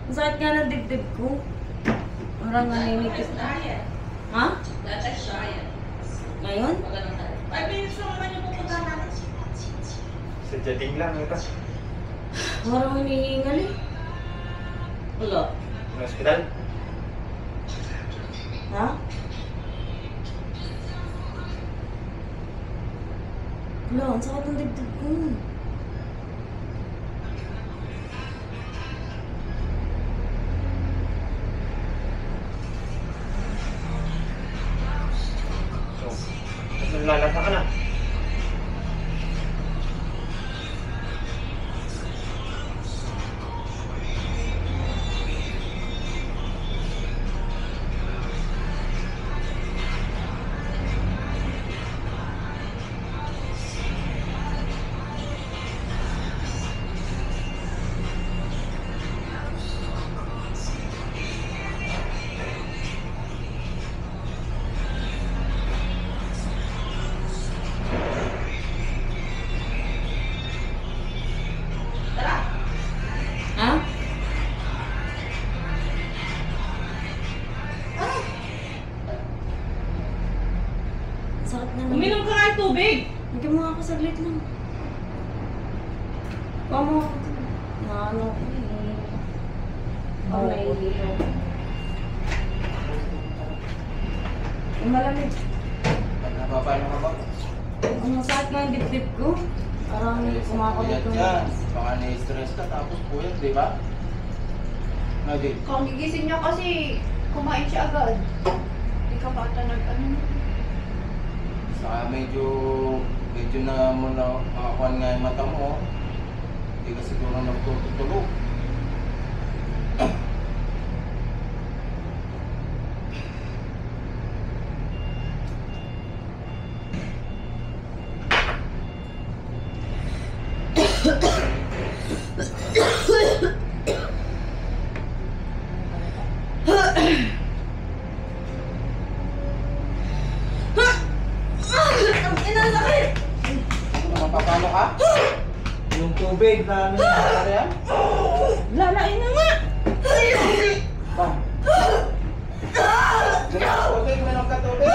Ang sakit nga ng dibdib ko. Parang naninigit na. Ha? Ngayon? 5 minutes lang naman yung pupunta namin. Sa jating lang ito. Parang hinihingal eh. Wala. Sa hospital? Ha? Wala, ang sakit ng dibdib ko. Naglalata ka na. Ha? Sakit na naman. Uminom ka nga ng tubig. Hindi mo ako saglit lang. Kuha mo ako. Ano ko eh. Oh, nahihilo. Ang malamig. Napapano ka ba? Ang sakit nga yung dip-dip ko. Parang kumakabot Puyat ng yan. Baka na-stress ka tapos puyat, di ba? Nadi. Kung gigising niya kasi kumain siya agad. Hindi ka bata nag-ano. Saka medyo na muna makakuhan nga yung mata mo. Hindi ka siguro nagtutulog. Ang ina, sakit! Mapapano ka? Yung tubig na nangyari yan? Lalain na nga! Ba? Tubig, minom ka tubig!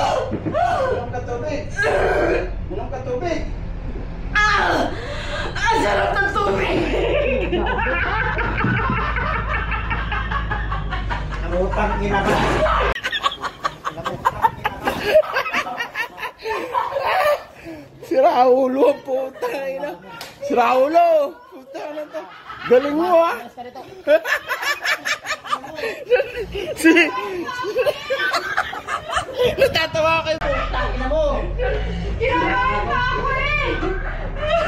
Minom ka tubig! Minom ka tubig! Ang sarap ng tubig! Utang ina ka. Si Raulo, puta ina. Si Raulo, puta na to. Galing mo ha. Si natatawa kayo, puta ina mo. Kinakain pa ako eh!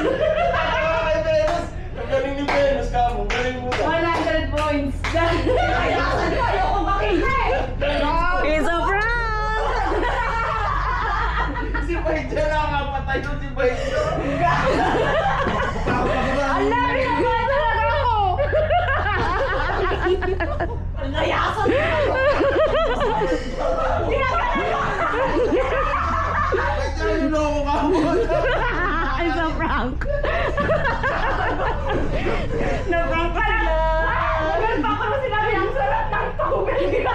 Natatawa kayo, Venus. Ang galing ni Venus ka mo. Galing mo ka. 100 points. Ayasan ko, ayoko makita eh. It's a prank! Si Baidya lang nga patay doon si Baidya. Ala, kinakain talaga ako. Layasan ko. Baidya, niloko ka mo. It's a prank! Na-prank ka na. Ganun pa ako nung sinabi ang sarap ng tubig.